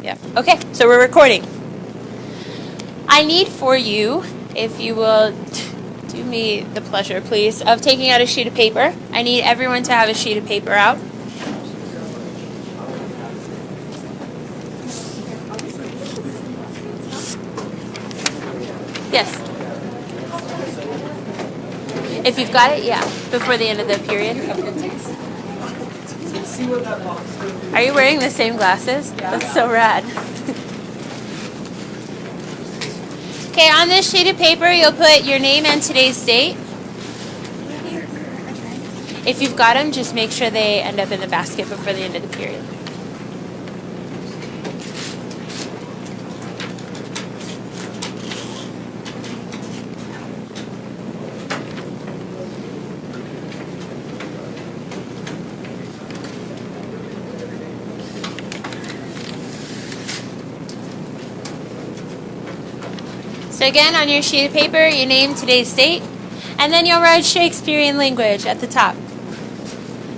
Yeah. Okay, so we're recording. I need for you, if you will do me the pleasure, please, of taking out a sheet of paper. I need everyone to have a sheet of paper out. Yes. If you've got it, yeah, before the end of the period. Are you wearing the same glasses? That's so rad. Okay, on this sheet of paper, you'll put your name and today's date. If you've got them, just make sure they end up in the basket before the end of the period. So again, on your sheet of paper, your name, today's date, and then you'll write Shakespearean language at the top.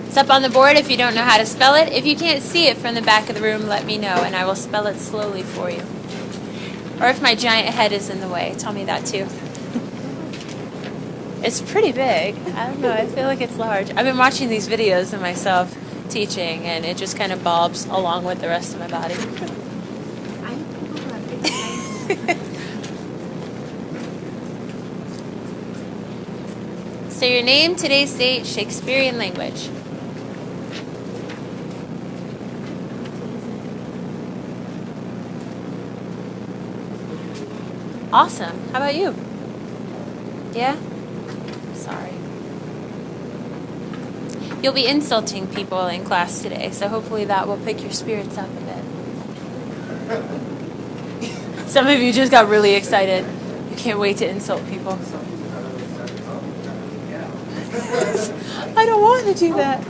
It's up on the board if you don't know how to spell it. If you can't see it from the back of the room, let me know, and I will spell it slowly for you. Or if my giant head is in the way, tell me that too. It's pretty big. I don't know, I feel like it's large. I've been watching these videos of myself teaching, and it just kind of bobs along with the rest of my body. So your name, today's date, Shakespearean language. Awesome. How about you? Yeah? Sorry. You'll be insulting people in class today, so hopefully that will pick your spirits up a bit. Some of you just got really excited. You can't wait to insult people. I don't want to do that.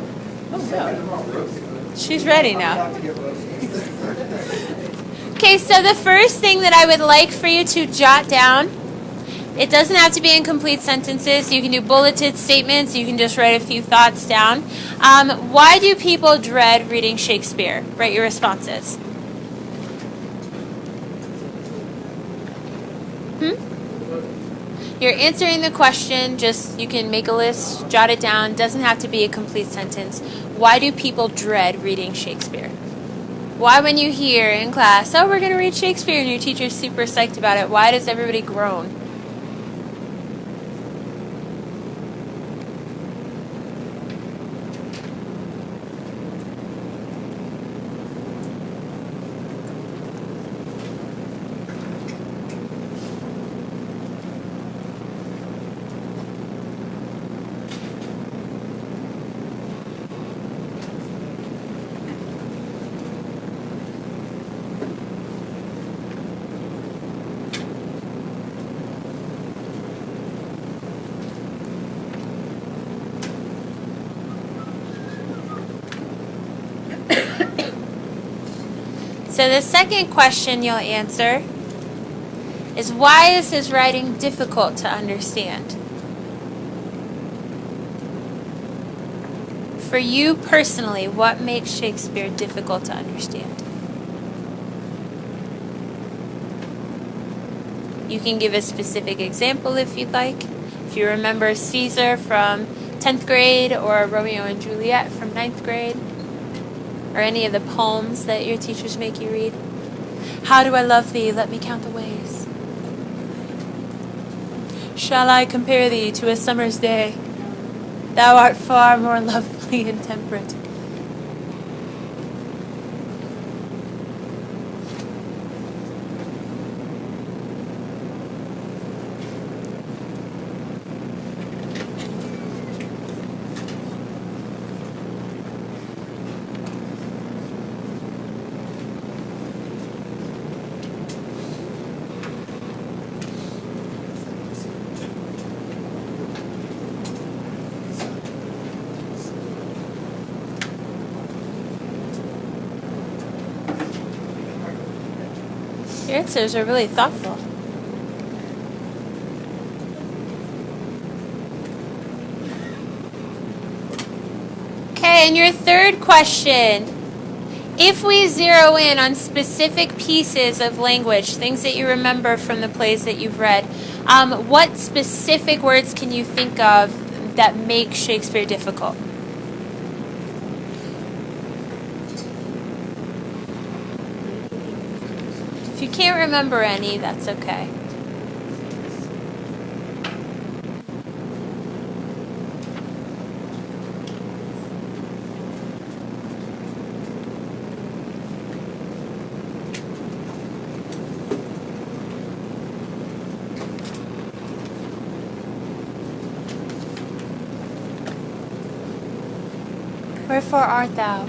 Oh no. She's ready now. Okay, so the first thing that I would like for you to jot down, it doesn't have to be in complete sentences. You can do bulleted statements. You can just write a few thoughts down. Why do people dread reading Shakespeare? Write your responses. You're answering the question, just you can make a list, jot it down, doesn't have to be a complete sentence. Why do people dread reading Shakespeare? Why when you hear in class, oh, we're going to read Shakespeare, and your teacher's super psyched about it, why does everybody groan? So the second question you'll answer is, why is his writing difficult to understand? For you personally, what makes Shakespeare difficult to understand? You can give a specific example if you'd like. If you remember Caesar from 10th grade, or Romeo and Juliet from 9th grade, or any of the poems that your teachers make you read. How do I love thee? Let me count the ways. Shall I compare thee to a summer's day? Thou art far more lovely and temperate. Your answers are really thoughtful. Okay, and your third question If we zero in on specific pieces of language, things that you remember from the plays that you've read, what specific words can you think of that make Shakespeare difficult? If you can't remember any, that's okay. Wherefore art thou?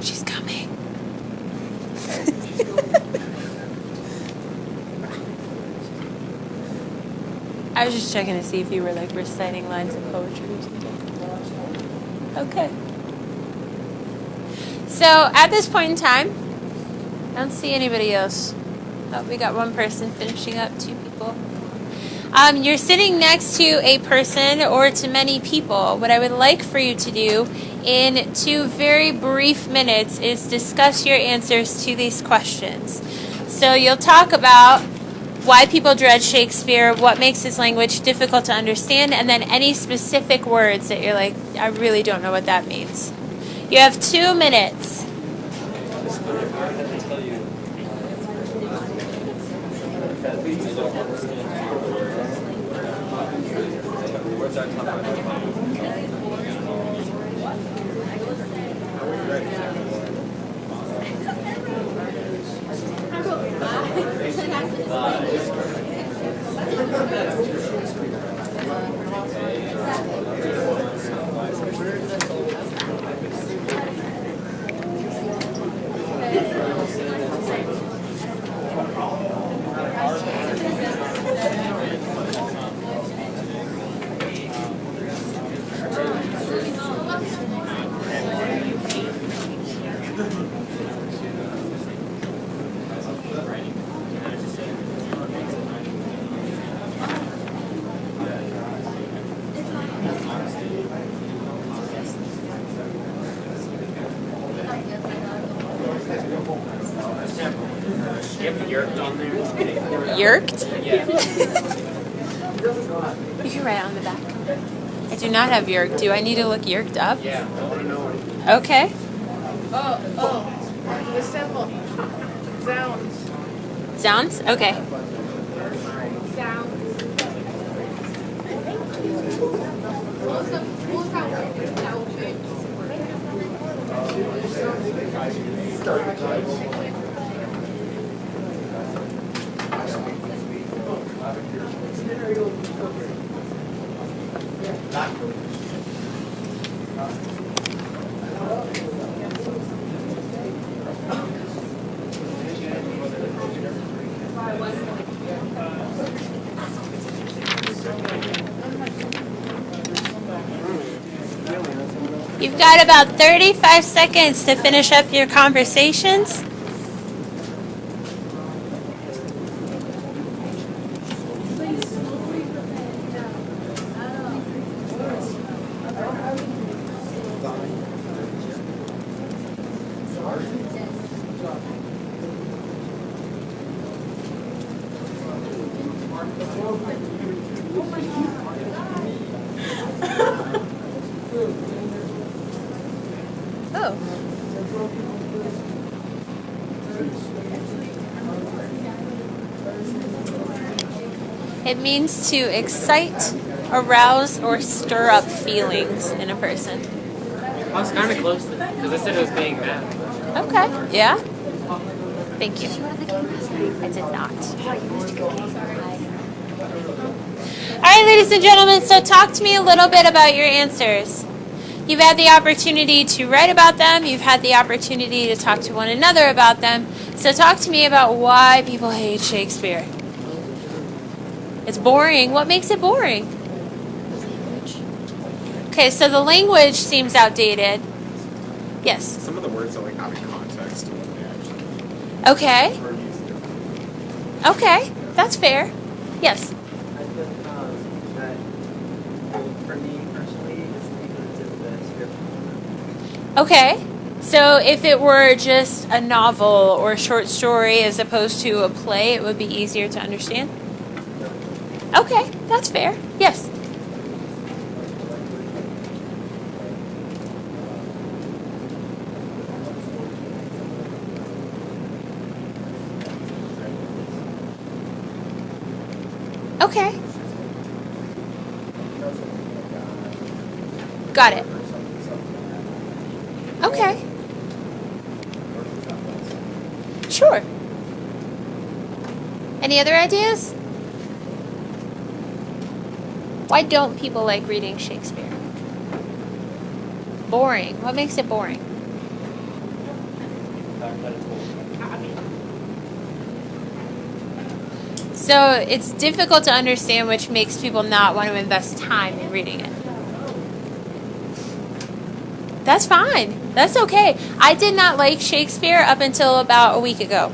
She's coming. I was just checking to see if you were like reciting lines of poetry or something. Okay. So at this point in time, I don't see anybody else. Oh, we got one person finishing up, 2 people. You're sitting next to a person or to many people. What I would like for you to do in 2 very brief minutes is discuss your answers to these questions. So you'll talk about why people dread Shakespeare, what makes his language difficult to understand, and then any specific words that you're like, I really don't know what that means. You have 2 minutes. Yerked? Yeah. You can write it on the back. I do not have yerked. Do I need to look yerked up? Yeah, I want to know. Okay. The symbol. Sounds. Sounds? Okay. Sounds. You've got about 35 seconds to finish up your conversations. It means to excite, arouse, or stir up feelings in a person. I was kind of close to that because I said it was being mad. Okay. Yeah? Thank you. I did not. All right, ladies and gentlemen, so talk to me a little bit about your answers. You've had the opportunity to write about them. You've had the opportunity to talk to one another about them. So talk to me about why people hate Shakespeare. It's boring. What makes it boring? Okay, so the language seems outdated. Yes. Some of the words are like out of context to what they actually Okay. are used differently. Okay. That's fair. Yes. I feel that for me personally, it's because of the script. Okay. So if it were just a novel or a short story as opposed to a play, it would be easier to understand? Okay, that's fair. Yes. Okay. Got it. Okay. Sure. Any other ideas? Why don't people like reading Shakespeare? Boring. What makes it boring? So it's difficult to understand, which makes people not want to invest time in reading it. That's fine. That's okay. I did not like Shakespeare up until about a week ago.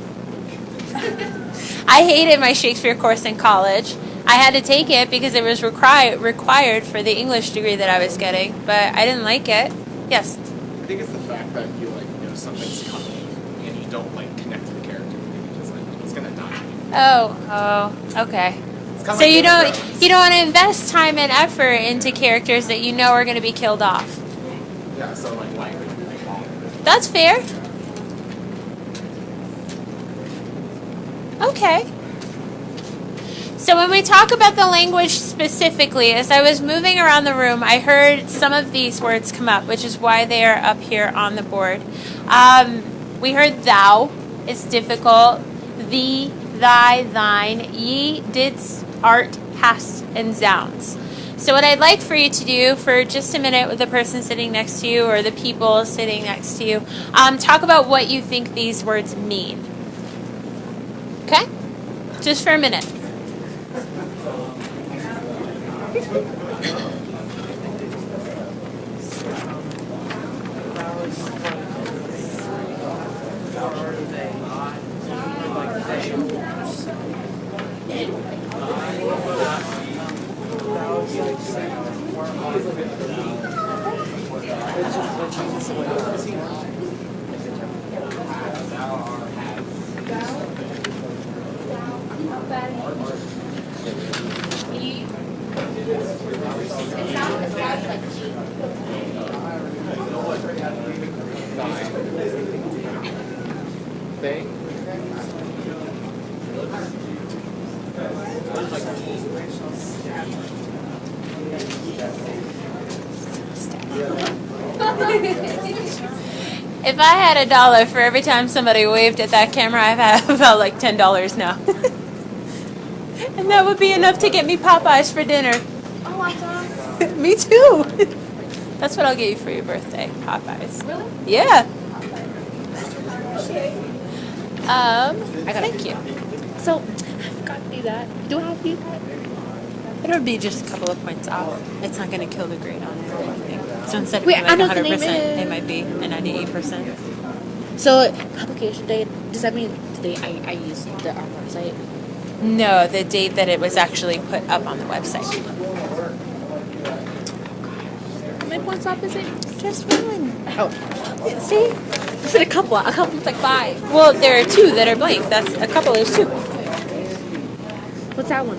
I hated my Shakespeare course in college. I had to take it because it was required for the English degree that I was getting, but I didn't like it. Yes. I think it's the fact that you like know something's coming and you don't like connect to the character. You're just like, it's gonna die. Oh, okay. It's So kinda like you Game of don't Thrones. you don't want to invest time and effort into characters that you know are going to be killed off. Yeah, so like why would you make all of it? That's fair. Okay. So when we talk about the language specifically, as I was moving around the room, I heard some of these words come up, which is why they are up here on the board. We heard thou. It's difficult. Thee, thy, thine, ye, didst, art, hast, and zounds. So what I'd like for you to do for just a minute with the person sitting next to you or the people sitting next to you, talk about what you think these words mean. Okay? Just for a minute. Thing. If I had $1 for every time somebody waved at that camera, I've had about like $10 now. And that would be enough to get me Popeyes for dinner. Oh, I thought. Me too. That's what I'll get you for your birthday, Popeyes. Really? Yeah. Thank you. So, I forgot to do that. Do I have to do that? It'll be just a couple of points off. It's not going to kill the grade on it or anything. So instead of Wait, being I like know what the 100%, name it is. might be a 98%. So, publication date, does that mean today I used our website? No, the date that it was actually put up on the website. How many points off is it? Just one. Oh. See? I said a couple. A couple is like 5. Well, there are 2 that are blank. That's a couple. There's 2. What's that one?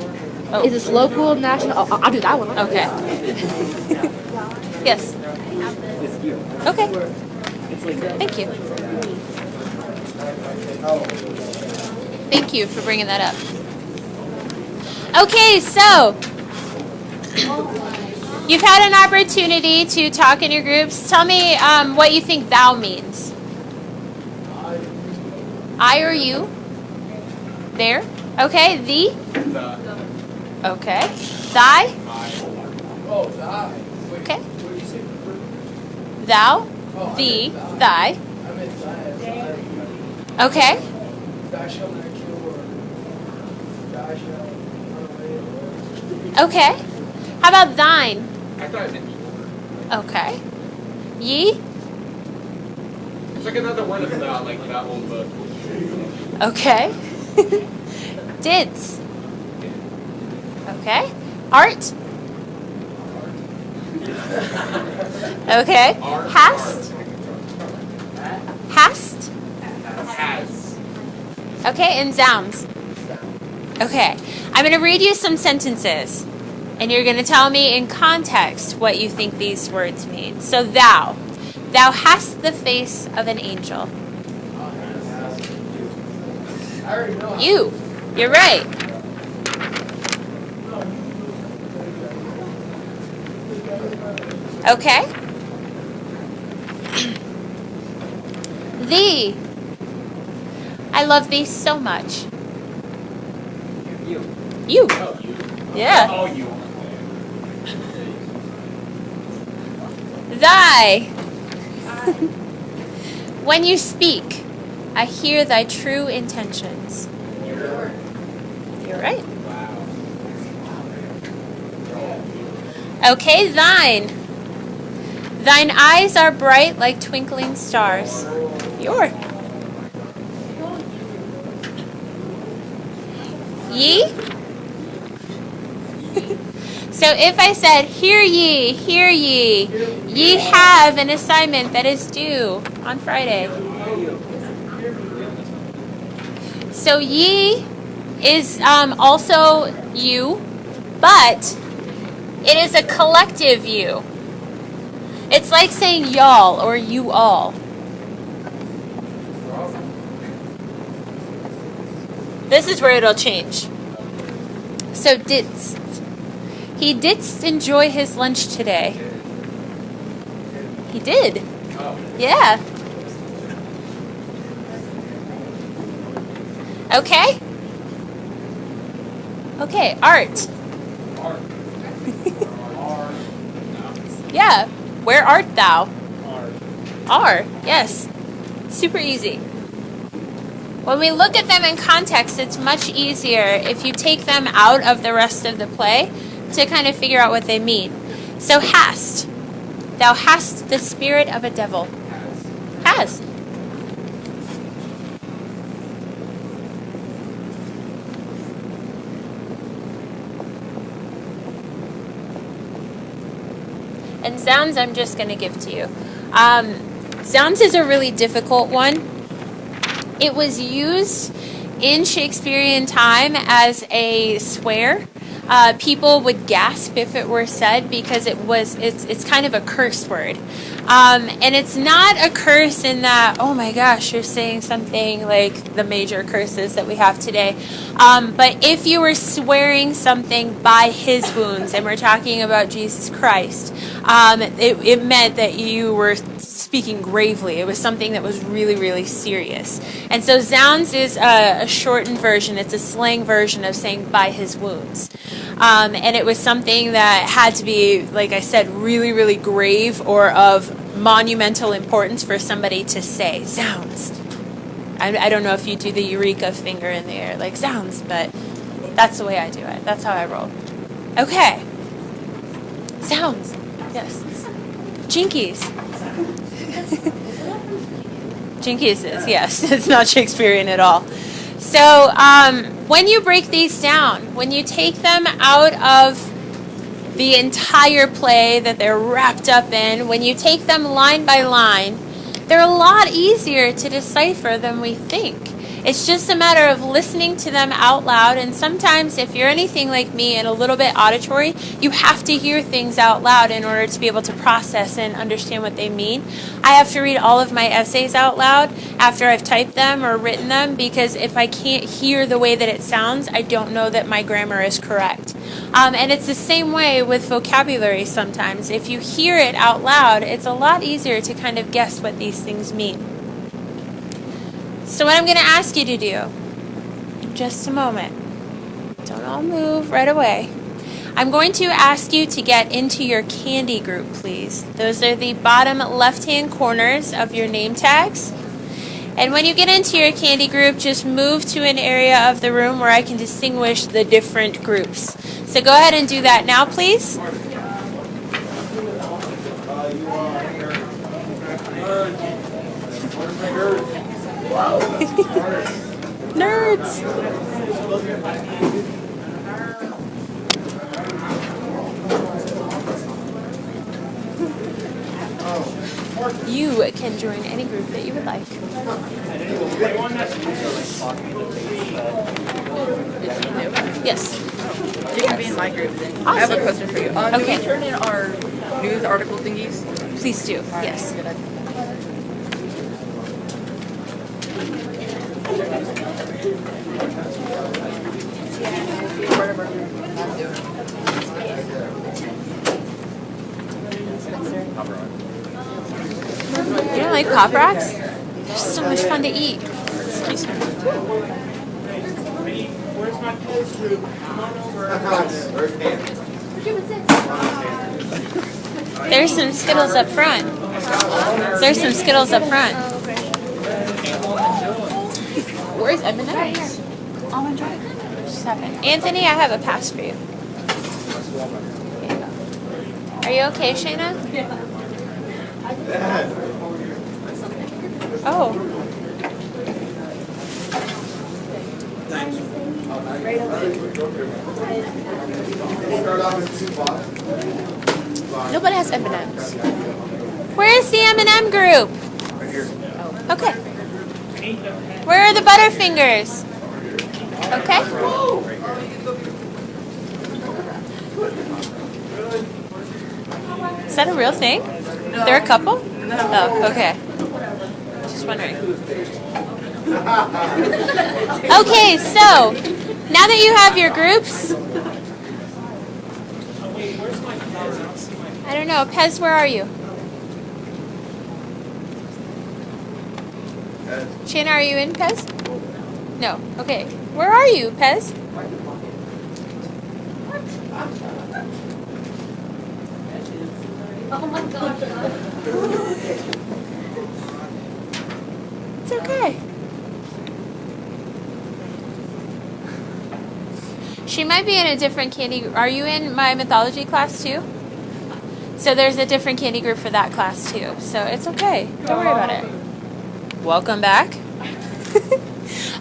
Oh. Is this local, national? Oh, I'll do that one. Okay. Yes. Okay. Thank you. Thank you for bringing that up. Okay, so you've had an opportunity to talk in your groups. Tell me what you think thou means. I or you? There? Okay, thee? Okay. Thy? Oh, die. Wait, Okay. what did you say? Thou? Thee? Thy? I meant die. Okay. Thou shalt not kill or thou shalt not Okay. How about thine? I thought it meant your. Okay. Ye? It's like another one of that old book. Okay. Dids? Okay. Art? Okay. Art. Hast? Hast? Has. Okay, and zounds. Okay. I'm going to read you some sentences, and you're going to tell me in context what you think these words mean. So thou. Thou hast the face of an angel. You. You're right. Okay. Thee. I love thee so much. You. You. Oh, you. Yeah. Oh, you. Thy. When you speak, I hear thy true intentions. You're right. Wow. Okay, thine. Thine eyes are bright like twinkling stars. Your. Ye? So if I said, hear ye, ye have an assignment that is due on Friday. So ye is also you, but it is a collective you. It's like saying y'all or you all. This is where it'll change. So didst. He didst enjoy his lunch today. He did. Oh. Yeah. Okay? Okay, art. Art. Art. Yeah. Where art thou? Art. Are. Yes. Super easy. When we look at them in context, it's much easier if you take them out of the rest of the play to kind of figure out what they mean. So hast. Thou hast the spirit of a devil. Has. And sounds I'm just going to give to you. Sounds is a really difficult one. It was used in Shakespearean time as a swear. People would gasp if it were said because it's kind of a curse word. And it's not a curse in that, oh my gosh, you're saying something like the major curses that we have today. But if you were swearing something by his wounds, and we're talking about Jesus Christ, it meant that you were speaking gravely. It was something that was really, really serious. And so zounds is a shortened version. It's a slang version of saying by his wounds. And it was something that had to be, like I said, really, really grave or of monumental importance for somebody to say. Zounds. I don't know if you do the eureka finger in the air, like zounds, but that's the way I do it. That's how I roll. Okay. Sounds. Yes. Jinkies. Jinkies is, yes. It's not Shakespearean at all. So when you break these down, when you take them out of the entire play that they're wrapped up in, when you take them line by line, they're a lot easier to decipher than we think. It's just a matter of listening to them out loud, and sometimes if you're anything like me and a little bit auditory, you have to hear things out loud in order to be able to process and understand what they mean. I have to read all of my essays out loud after I've typed them or written them, because if I can't hear the way that it sounds, I don't know that my grammar is correct. And it's the same way with vocabulary sometimes. If you hear it out loud, it's a lot easier to kind of guess what these things mean. So what I'm going to ask you to do, in just a moment, don't all move right away. I'm going to ask you to get into your candy group, please. Those are the bottom left-hand corners of your name tags. And when you get into your candy group, just move to an area of the room where I can distinguish the different groups. So go ahead and do that now, please. Nerds. You can join any group that you would like. Yes. You can be in my group then. I have a Awesome. question for you. Do Okay. we turn in our news article thingies? Please do. Yes. Good idea. You don't like Pop Rocks? They're so much fun to eat. Excuse me. Where's my clothes group? Come on over. There's some Skittles up front. There's some Skittles up front. Where's M&M's? I'll enjoy it. Just have it. Anthony, I have a pass for you. Here you go. Are you okay, Shayna? Oh. Nobody has M&M's. Where's the M&M group? Okay. Where are the Butterfingers? Okay. Is that a real thing? They're a couple? Oh, okay. Just wondering. Okay, so now that you have your groups, I don't know, Pez, where are you? Shanna, are you in, Pez? No. Okay. Where are you, Pez? Oh my god. It's okay. She might be in a different candy. Are you in my mythology class too? So there's a different candy group for that class too. So it's okay. Don't worry about it. Welcome back.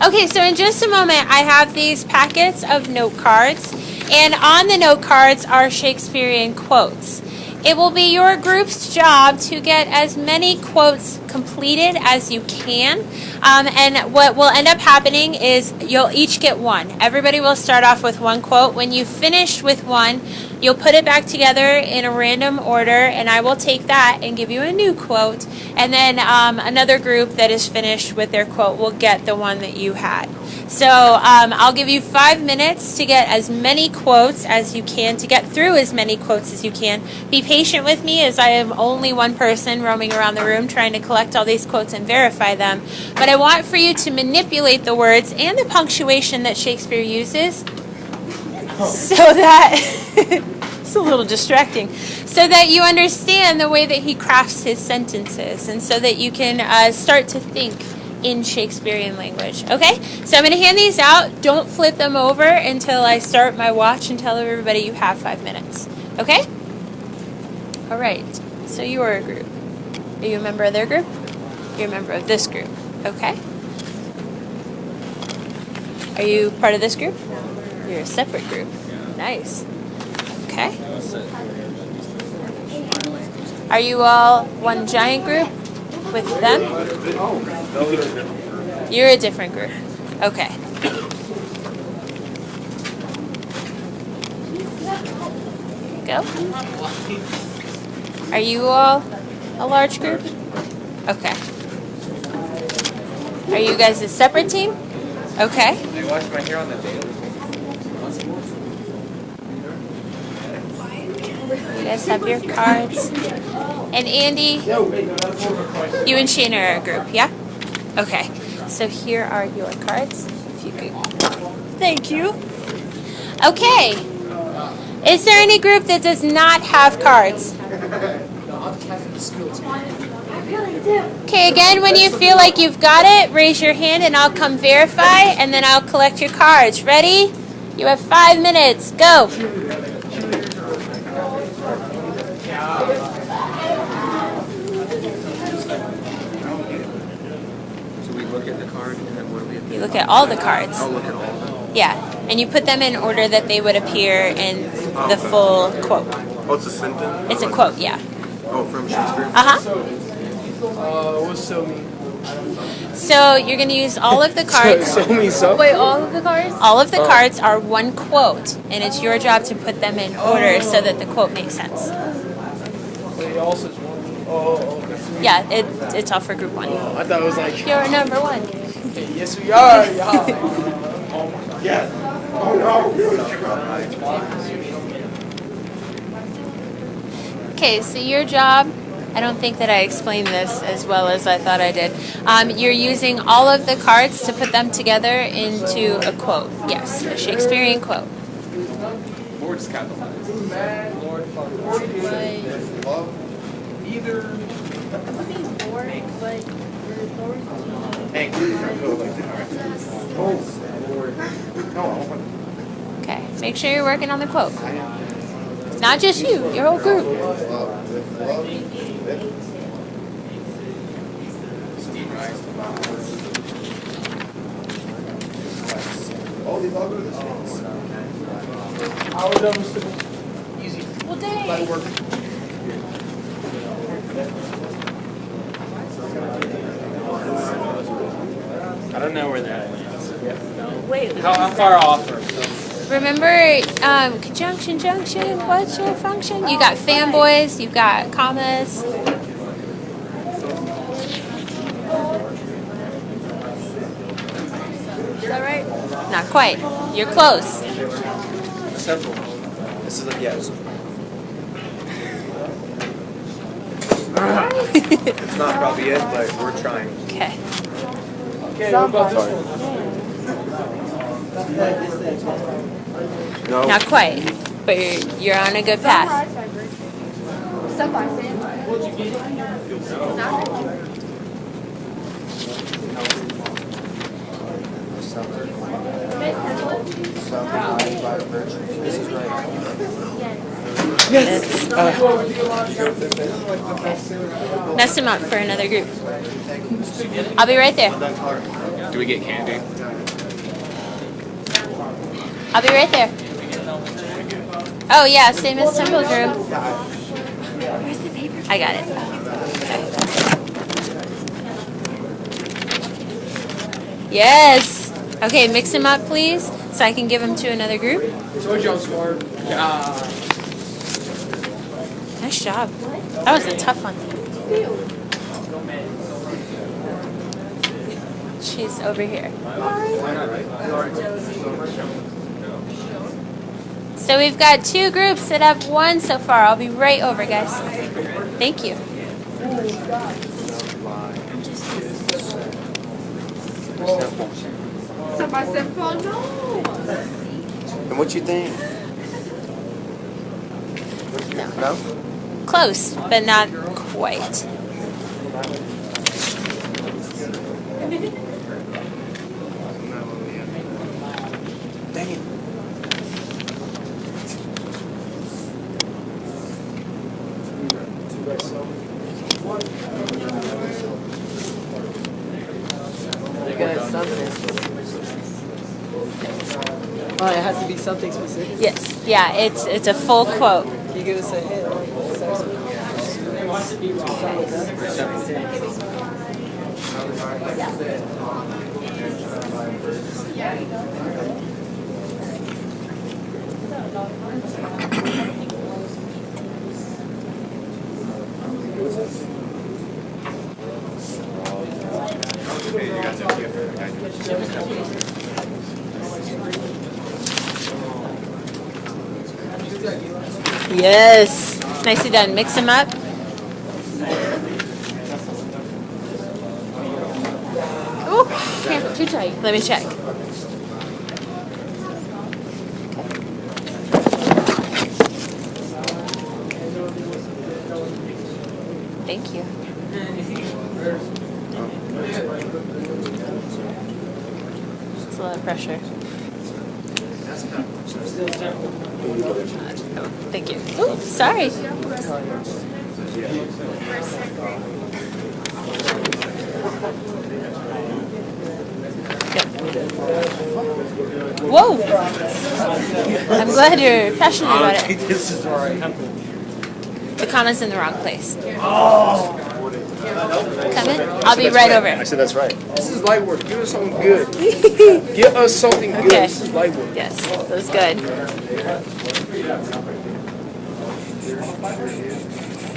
Okay, so in just a moment, I have these packets of note cards, and on the note cards are Shakespearean quotes. It will be your group's job to get as many quotes completed as you can. And what will end up happening is you'll each get one. Everybody will start off with one quote. When you finish with one, you'll put it back together in a random order, and I will take that and give you a new quote. And then another group that is finished with their quote will get the one that you had. So I'll give you 5 minutes to get as many quotes as you can, to get through as many quotes as you can. Be patient with me, as I am only one person roaming around the room trying to collect all these quotes and verify them. But I want for you to manipulate the words and the punctuation that Shakespeare uses so that it's a little distracting, so that you understand the way that he crafts his sentences, and so that you can start to think in Shakespearean language. Okay, so I'm going to hand these out. Don't flip them over until I start my watch and tell everybody you have 5 minutes. Okay? All right, so you are a group. Are you a member of their group? You're a member of this group. Okay. Are you part of this group? You're a separate group. Nice. Okay. Are you all one giant group with them? You're a different group. Okay. Go. Are you all a large group? Okay. Are you guys a separate team? Okay. I wash my hair on the daily. You guys have your cards. And Andy, you and Shane are a group, yeah? Okay. So here are your cards. If you could. Thank you. Okay. Is there any group that does not have cards? Okay, again, when you feel like you've got it, raise your hand and I'll come verify, and then I'll collect your cards. Ready? You have 5 minutes. Go. So we look at the card and then what do we You look at all the cards. Oh, look at all of them. Yeah, and you put them in order that they would appear in the full quote. Oh, it's a sentence? It's a quote, yeah. Oh, from Shakespeare? Uh-huh. What's so mean? So you're going to use all of the cards. Wait, all of the cards? All of the cards are one quote, and it's your job to put them in order so that the quote makes sense. Wait, also is one. Oh, okay. Yeah, it's all for group 1. I thought it was like. You're number 1. Yes, we are. Yeah. Yes. Oh, no. Okay, so your job, I don't think that I explained this as well as I thought I did. You're using all of the cards to put them together into a quote. Yes, a Shakespearean quote. Lord is capitalized. Either. Thank you. Okay, make sure you're working on the quote. Not just you, your whole group. How was that, Mr. Easy. Well, dang. Light work. I don't know where that is. Wait. How far off are Remember, conjunction, junction, what's your function? You got fanboys, you've got commas. Is that right? Not quite. You're close. Simple. This is a yes. It's not probably it, but we're trying. Okay. Okay, what about this one? No. Not quite, but you're on a good path. This is right. Mess him up for another group. I'll be right there. Do we get candy? I'll be right there. Oh yeah, same as Temple's room. I got it. Yes. Okay, mix him up, please, so I can give him to another group. Told you I'm smart. Nice job. That was a tough one. She's over here. So we've got 2 groups that have 1 so far. I'll be right over, guys. Thank you. And what you think? No? Close, but not quite. Dang it. You got something. Oh, it has to be something specific. Yes. Yeah, it's a full quote. Can you give us a hint? Yes. Nicely done. Mix them up. Ooh, can't too tight. Let me check. Thank you. It's a lot of pressure. Thank you. Oh, sorry. Whoa! I'm glad you're passionate about it. This is alright. The comma's in the wrong place. Come in. I'll be right over. I said that's right. This is light work. Give us something good. Give us something good. Okay. This is light work. Yes, that was good.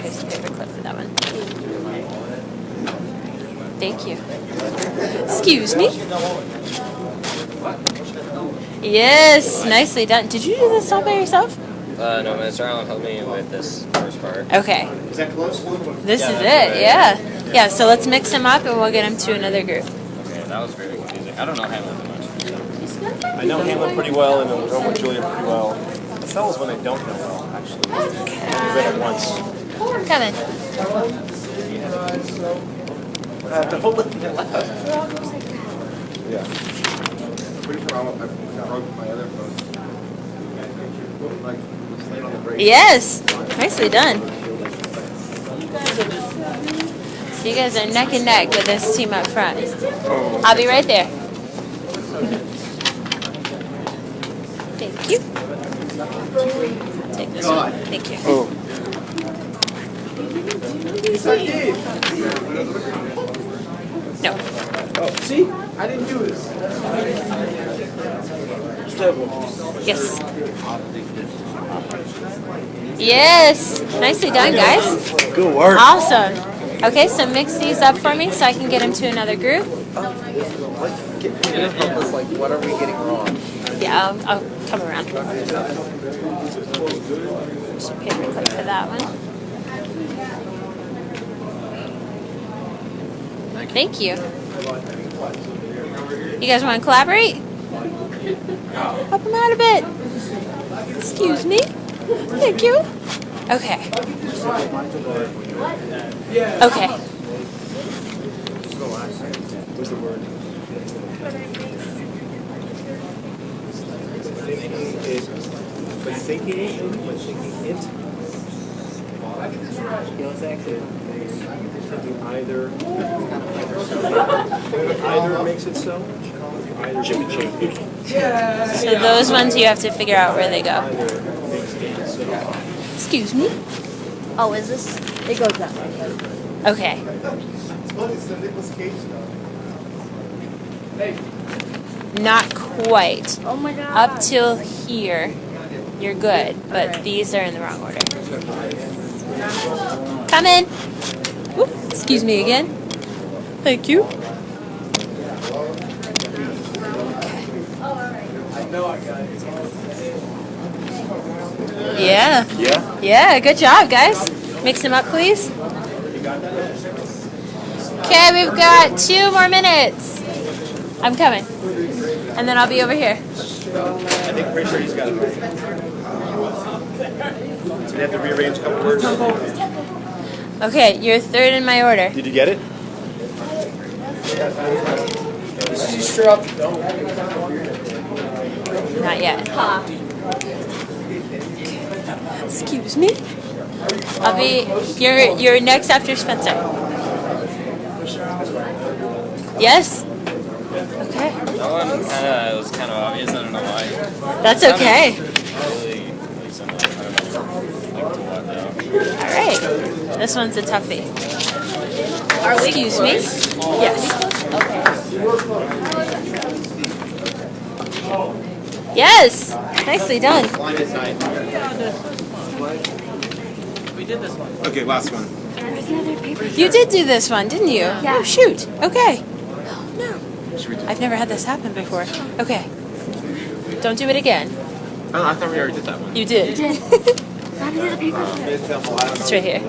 Here's the paperclip for that one. Thank you. Excuse me. Yes, nicely done. Did you do this all by yourself? No, Mr. Allen helped me with this first part. Okay. Is that close? This is it, yeah. Yeah, so let's mix him up and we'll get him to another group. Okay, that was very confusing. I don't know Hamlet that much. I know Hamlet pretty well, and I'm going with Julia pretty well. The fellas when they don't know well, actually. We've read it once. Come in. Don't let me laugh. Yeah. Pretty sure I broke my other phone. Like, late on the break. Yes, nicely done. So you guys are neck and neck with this team up front. I'll be right there. Thank you. I'll take this one. Thank you. Oh. Yes, I did. No. Oh, see? I didn't do this. Yes. Yes. Nicely done, guys. Good work. Awesome. Okay, so mix these up for me so I can get them to another group. Help us, like, what are we getting wrong? Yeah, I'll come around. Just a paper clip for that one. Thank you. You guys want to collaborate? Help them out a bit. Excuse me. Thank you. Okay. Okay. What's the word? Thinking it. Yeah, exactly. Either makes it so. Either So those ones you have to figure out where they go. Excuse me. Oh, is this? It goes that way. Okay. It's the Nicolas Cage stuff. Not quite. Oh my god. Up till here, you're good, but these are in the wrong order. Come in. Oop, excuse me again. Thank you. Yeah. Yeah? Yeah, good job, guys. Mix them up, please. Okay, we've got 2 more minutes. I'm coming. And then I'll be over here. I think pretty sure he's got it. So we have to rearrange a couple words. Okay, you're 3rd in my order. Did you get it? She's straight up. Not yet. Excuse me. I'll be. You're next after Spencer. Yes. Okay. That one was kind of obvious. I don't know why. That's okay. Really similar. I don't know. Like to what though. All right. This one's a toughie. Excuse me. Yes. Yes. Nicely done. We did this one. Okay, last one. You did do this one, didn't you? Yeah. Oh, shoot. Okay. Oh, no. I've never had this happen before. Okay. Don't do it again. Oh, I thought we already did that one. You did. Not another paper. It's right here.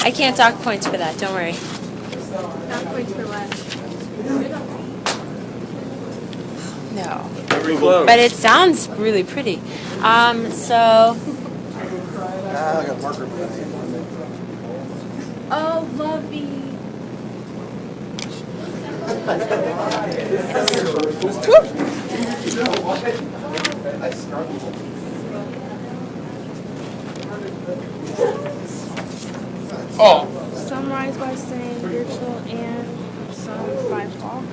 I can't dock points for that. Don't worry. No. Very close. But it sounds really pretty. So I got a marker. Oh, lovey. Oh, Sunrise by Sin, Virtual, and Sun by Fall.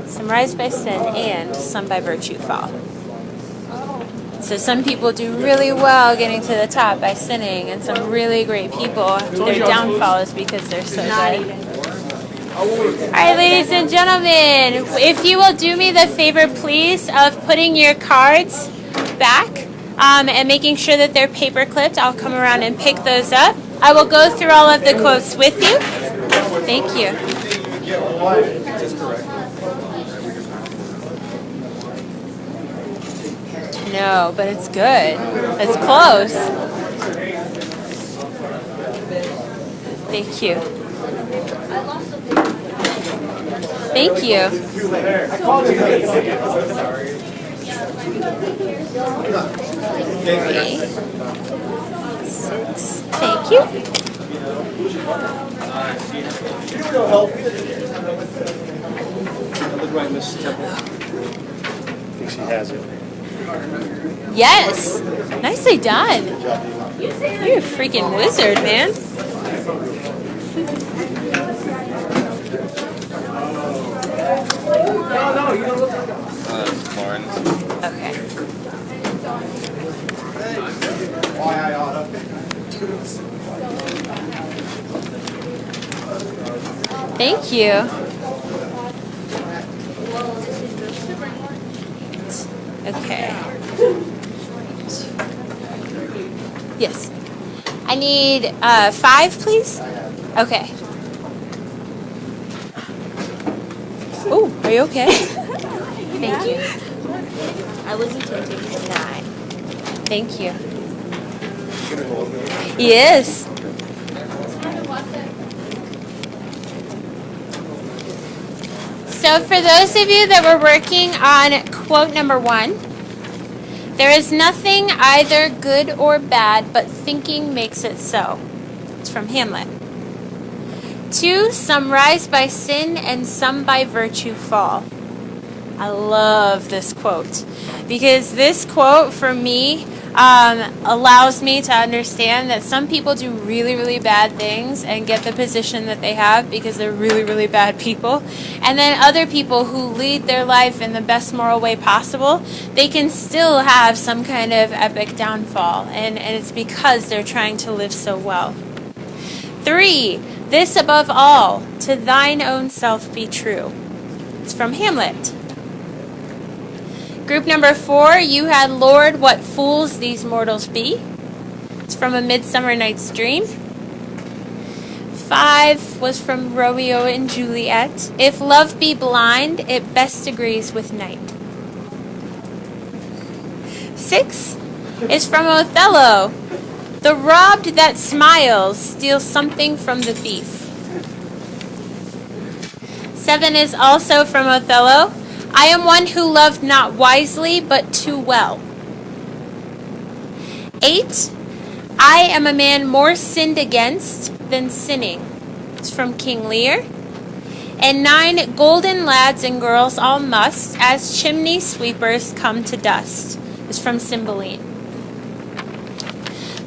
Some rise by sin and some by virtue fall. So some people do really well getting to the top by sinning, and some really great people, their downfall is because they're so good. Alright, ladies and gentlemen, if you will do me the favor, please, of putting your cards back and making sure that they're paper clipped, I'll come around and pick those up. I will go through all of the quotes with you. Thank you. No, but it's good. It's close. Thank you. Thank you. Three, 6. Thank you. I think she has it. Yes. Nicely done. You're a freaking wizard, man. Florence. Okay. Thank you. Okay. Yes. I need 5, please. Okay. Oh, are you okay? Thank you. I was attempting 9. Thank you. Yes. So for those of you that were working on quote number 1, there is nothing either good or bad, but thinking makes it so. It's from Hamlet. 2, some rise by sin and some by virtue fall. I love this quote because this quote for me allows me to understand that some people do really, really bad things and get the position that they have because they're really, really bad people. And then other people who lead their life in the best moral way possible, they can still have some kind of epic downfall. And it's because they're trying to live so well. 3, this above all, to thine own self be true. It's from Hamlet. Group number 4, you had Lord, what fools these mortals be. It's from A Midsummer Night's Dream. 5 was from Romeo and Juliet. If love be blind, it best agrees with night. 6 is from Othello. The robbed that smiles steals something from the thief. 7 is also from Othello. I am one who loved not wisely, but too well. 8, I am a man more sinned against than sinning. It's from King Lear. And 9, golden lads and girls all must, as chimney sweepers come to dust. It's from Cymbeline.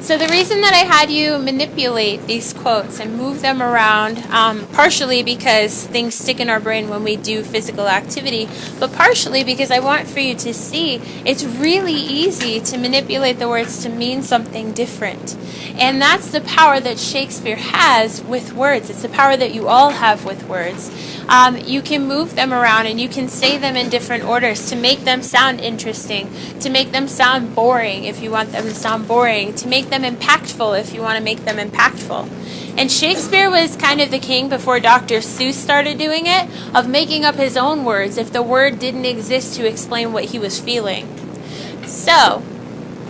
So the reason that I had you manipulate these quotes and move them around, partially because things stick in our brain when we do physical activity, but partially because I want for you to see it's really easy to manipulate the words to mean something different. And that's the power that Shakespeare has with words. It's the power that you all have with words. You can move them around and you can say them in different orders to make them sound interesting, to make them sound boring if you want them to sound boring, to make them impactful if you want to make them impactful. And Shakespeare was kind of the king before Dr. Seuss started doing it, of making up his own words if the word didn't exist to explain what he was feeling. So,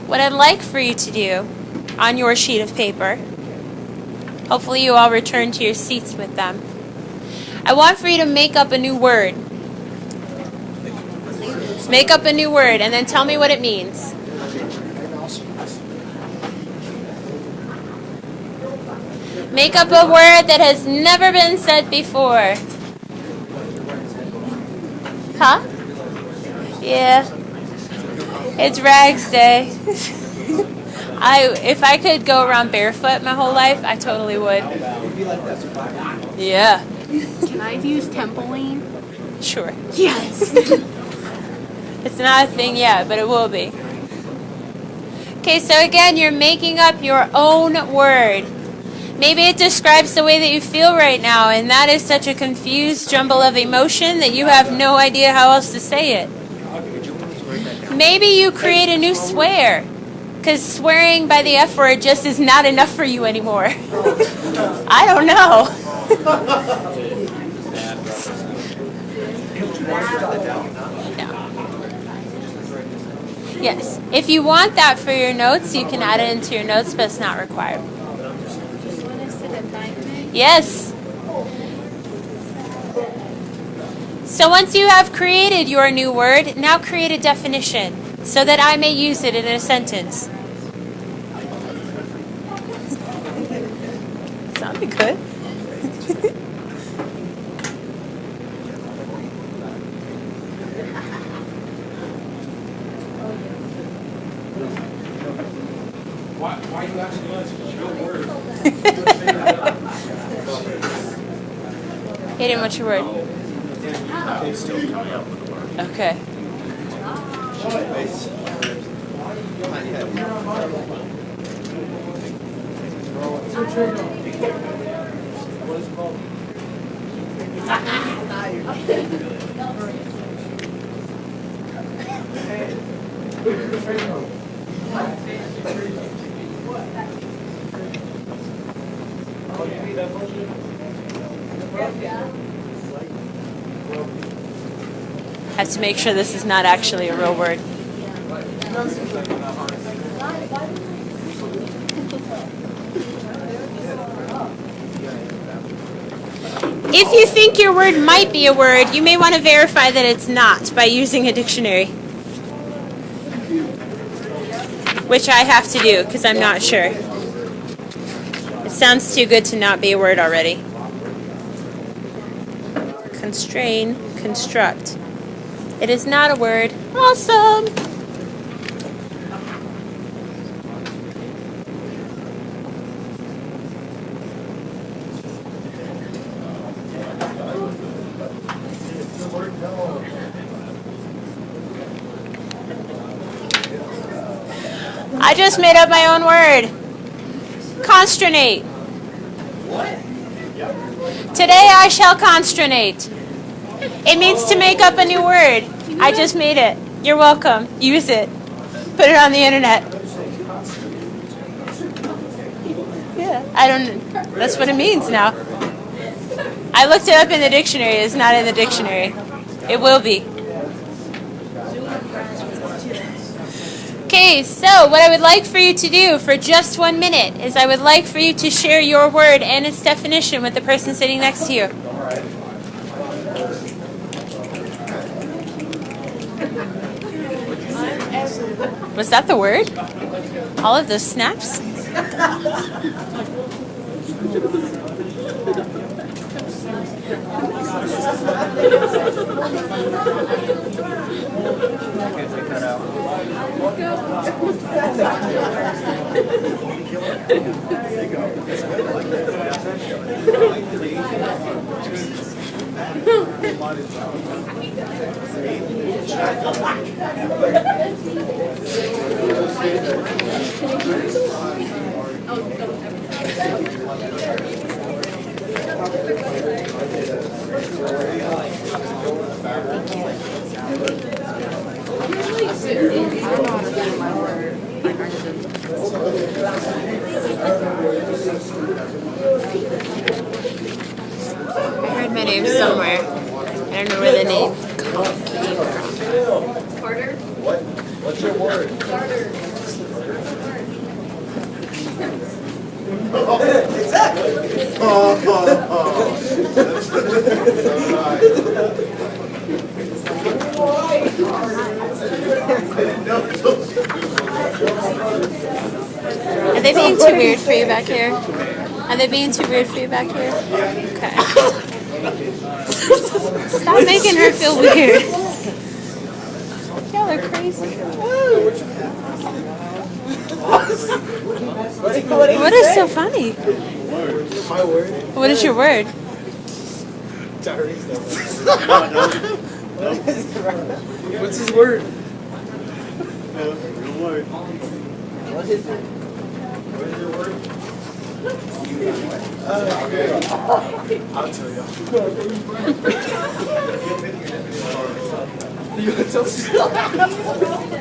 what I'd like for you to do on your sheet of paper, hopefully you all return to your seats with them, I want for you to make up a new word. Make up a new word and then tell me what it means. Make up a word that has never been said before. Huh? Yeah. It's Rags Day. If I could go around barefoot my whole life, I totally would. Yeah. Can I use Tempoline? Sure. Yes. It's not a thing yet, but it will be. Okay, so again, you're making up your own word. Maybe it describes the way that you feel right now, and that is such a confused jumble of emotion that you have no idea how else to say it. Maybe you create a new swear, because swearing by the F word just is not enough for you anymore. I don't know. Yes. If you want that for your notes, you can add it into your notes, but it's not required. Yes. So once you have created your new word, now create a definition so that I may use it in a sentence. Sounded good. Why are you asking us? It's your word. Hayden, what's your word? It's still coming up with the word. Okay. Have to make sure this is not actually a real word. If you think your word might be a word, you may want to verify that it's not by using a dictionary. Which I have to do because I'm not sure. It sounds too good to not be a word already. Constrain, construct. It is not a word. Awesome! I just made up my own word. Consternate. Today I shall consternate. It means to make up a new word. I just made it. You're welcome. Use it. Put it on the internet. Yeah, I don't. That's what it means now. I looked it up in the dictionary. It's not in the dictionary. It will be. Okay, so what I would like for you to do for just 1 minute is I would like for you to share your word and its definition with the person sitting next to you. Was that the word? All of those snaps? I heard my name somewhere. I don't know where the name came from. Carter? What's your word? Are they being too weird for you back here? Are they being too weird for you back here? Okay. Stop making her feel weird. Y'all are crazy. What is so funny? My word. What is your word? What's his word? What is it? What is your word? I'll tell you.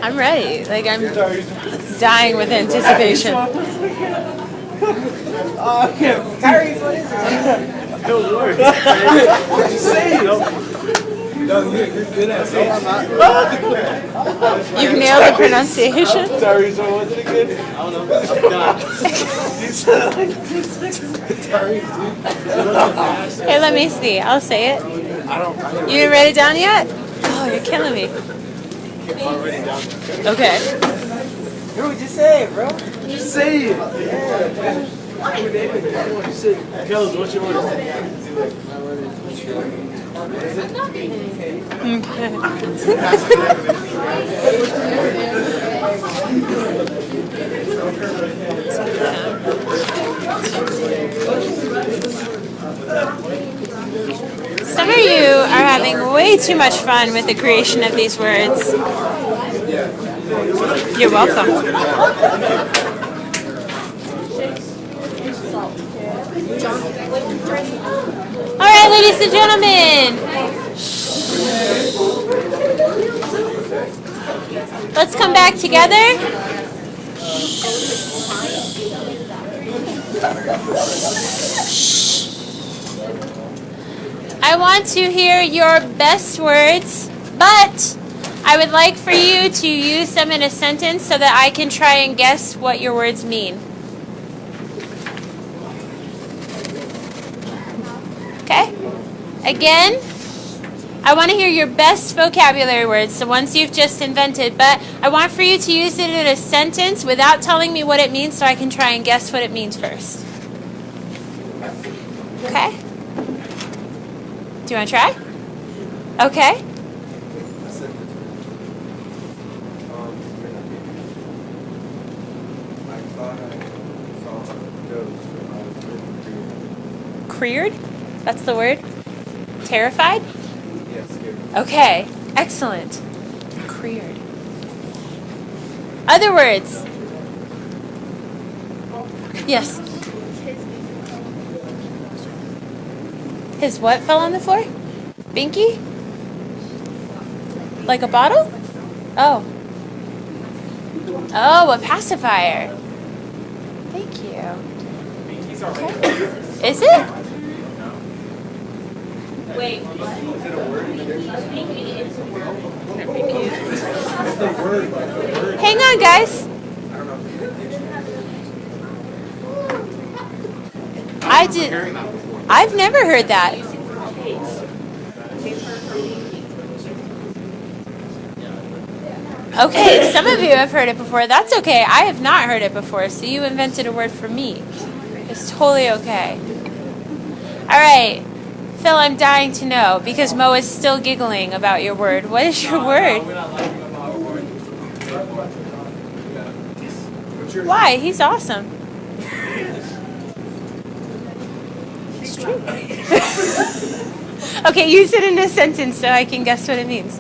I'm ready. Like, I'm dying with anticipation. Tyrese, what is it? Say it. No, you're good at it. You've nailed the pronunciation. Tyrese, what was it again? I don't know. You said it like 10 seconds. Tyrese, dude. Hey, let me see. I'll say it. You didn't write it down yet? Oh, you're killing me. Okay. Bro, just say it, bro. Just say it. You said, Kels, what's your word? Some of you are having way too much fun with the creation of these words. You're welcome. All right, ladies and gentlemen. Let's come back together. I want to hear your best words, but I would like for you to use them in a sentence so that I can try and guess what your words mean. Okay? Again, I want to hear your best vocabulary words, the ones you've just invented, but I want for you to use it in a sentence without telling me what it means so I can try and guess what it means first. Okay? Do you want to try? Okay. Creared? That's the word? Terrified? Okay, excellent. Creared. Other words? Yes. His what fell on the floor? Binky? Like a bottle? Oh. Oh, a pacifier. Thank you. Okay. Is it? Wait, what? Hang on, guys. I've never heard that. Okay, some of you have heard it before. That's okay. I have not heard it before, so you invented a word for me. It's totally okay. All right. Phil, I'm dying to know, because Mo is still giggling about your word. What is your word? Why? He's awesome. It's true. Okay, use it in a sentence so I can guess what it means.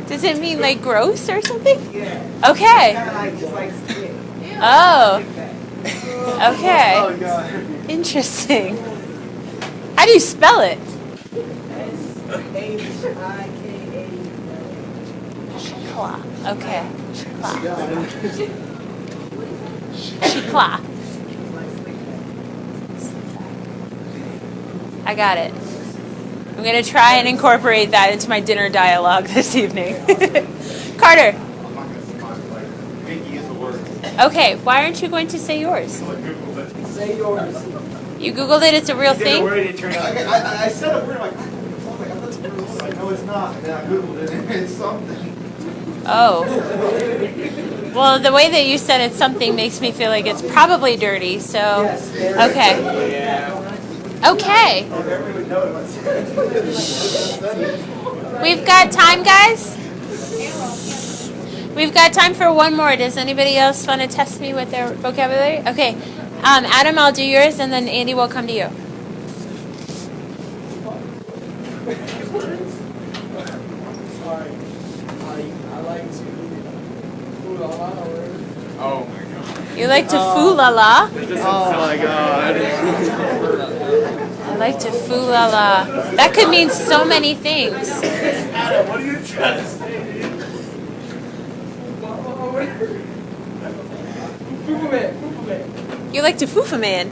Does it mean like gross or something? Yeah. Okay. Kind of like just like spit. Oh. Okay. Oh god. Interesting. How do you spell it? S-H-I-K-A. Shikla. Okay. Shikla. I got it. I'm going to try and incorporate that into my dinner dialogue this evening. Carter. Pinky is the word. Okay, why aren't you going to say yours? Say yours. You Googled it, it's a real thing? I said a word like, that's weird. Like, no, it's not. And then I Googled it and it's something. Oh. Well, the way that you said it's something makes me feel like it's probably dirty, so. Yes. Okay. Okay. Everyone would know it. We've got time, guys? We've got time for one more. Does anybody else want to test me with their vocabulary? Okay. Adam, I'll do yours, and then Andy will come to you. Sorry. I like to food a lot of words. Oh my god. You like to foo-la-la? Oh my god. I like to foo-la-la. That could mean so many things. Adam, what are you trying to say? You like to foofa man.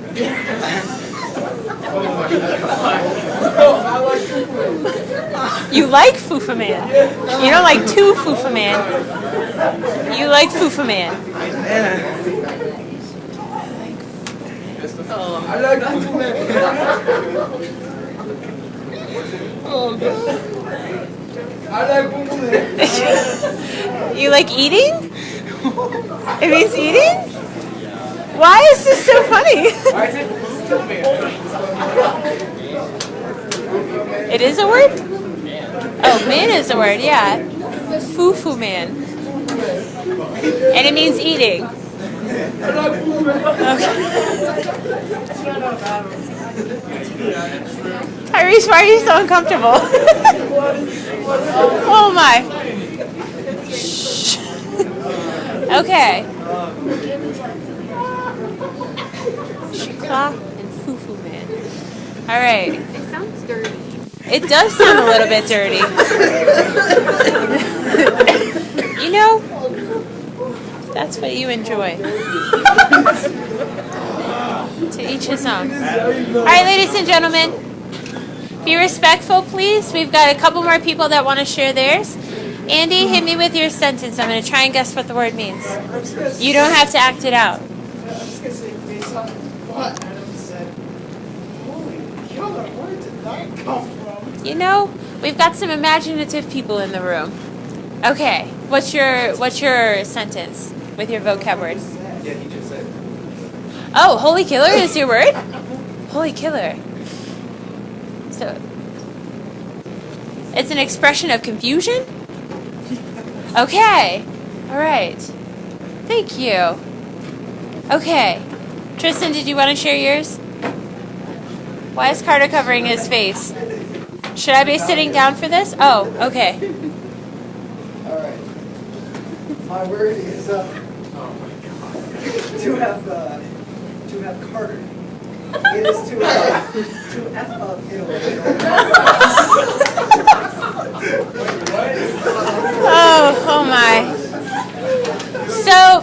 You like foofa man. You don't like two foofa man. You like foofa man. I like food, man. Oh, God. I like food, man. You like eating? It means eating? Why is this so funny? Why is it food, man? It is a word? Oh, man is a word, yeah. Foo-foo man. And it means eating. Okay. Tyrese, why are you so uncomfortable? Oh my. Shh. Okay. Shikla and foo-foo man. All right. It sounds dirty. It does sound a little bit dirty. You know, that's what you enjoy. To each his own. All right, ladies and gentlemen, be respectful, please. We've got a couple more people that want to share theirs. Andy, hit me with your sentence. I'm going to try and guess what the word means. You don't have to act it out. I was going to say, based on what Adam said, holy killer, where did that come from? You know, we've got some imaginative people in the room. Okay, what's your sentence with your vocab word? Yeah, he just said. Oh, holy killer is your word? Holy killer. So, it's an expression of confusion? Okay. All right. Thank you. Okay. Tristan, did you want to share yours? Why is Carter covering his face? Should I be sitting down for this? Oh, okay. Alright. My word is to have Carter. It is to F up Italy. Oh my. So,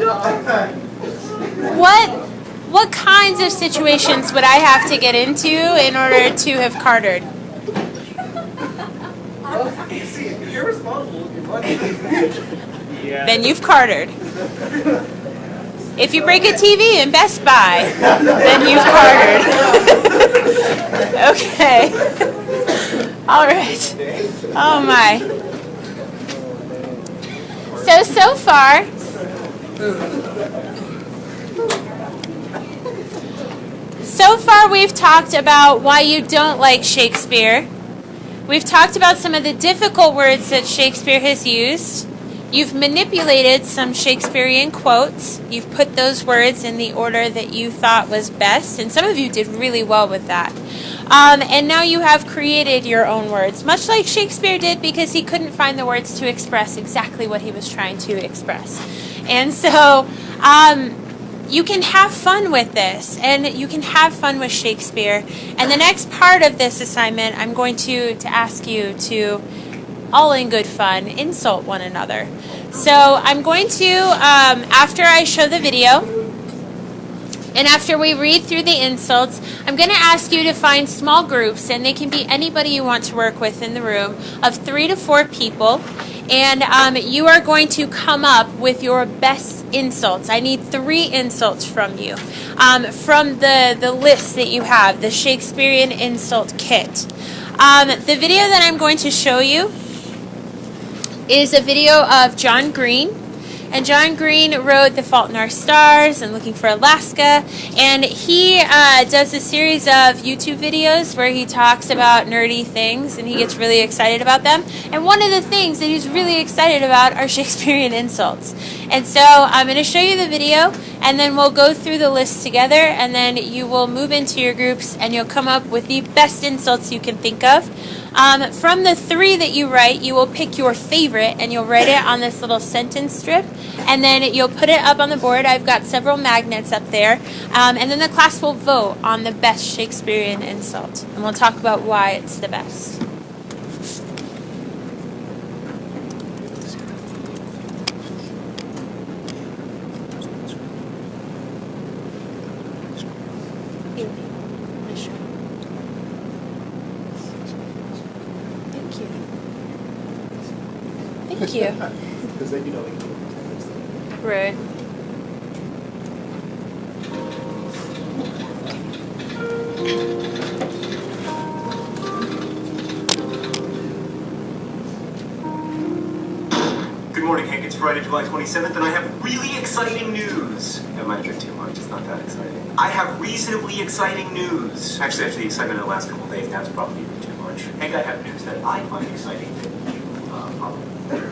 what kinds of situations would I have to get into in order to have cartered? See, if you're responsible with your money. Then you've cartered. If you break a TV in Best Buy, then you've cartered. Okay. All right. Oh my. So far, we've talked about why you don't like Shakespeare. We've talked about some of the difficult words that Shakespeare has used. You've manipulated some Shakespearean quotes. You've put those words in the order that you thought was best, and some of you did really well with that. And now you have created your own words, much like Shakespeare did, because he couldn't find the words to express exactly what he was trying to express. And so you can have fun with this, and you can have fun with Shakespeare. And the next part of this assignment, I'm going to ask you to, all in good fun, insult one another. So I'm going to, after I show the video, And after we read through the insults, I'm going to ask you to find small groups, and they can be anybody you want to work with in the room, of 3 to 4 people. And you are going to come up with your best insults. I need 3 insults from you. From the list that you have, the Shakespearean Insult Kit. The video that I'm going to show you is a video of John Green. And John Green wrote The Fault in Our Stars and Looking for Alaska. And he does a series of YouTube videos where he talks about nerdy things and he gets really excited about them. And one of the things that he's really excited about are Shakespearean insults. And so I'm going to show you the video and then we'll go through the list together and then you will move into your groups and you'll come up with the best insults you can think of. From the 3 that you write, you will pick your favorite and you'll write it on this little sentence strip and then you'll put it up on the board. I've got several magnets up there and then the class will vote on the best Shakespearean insult and we'll talk about why it's the best. Thank you. Because then you know, like, Right. Good morning, Hank. It's Friday, July 27th, and I have really exciting news. That might have been too much. It's not that exciting. I have reasonably exciting news. Actually, after the excitement of the last couple of days, that's probably too much. Hank, I have news that I find exciting that you probably.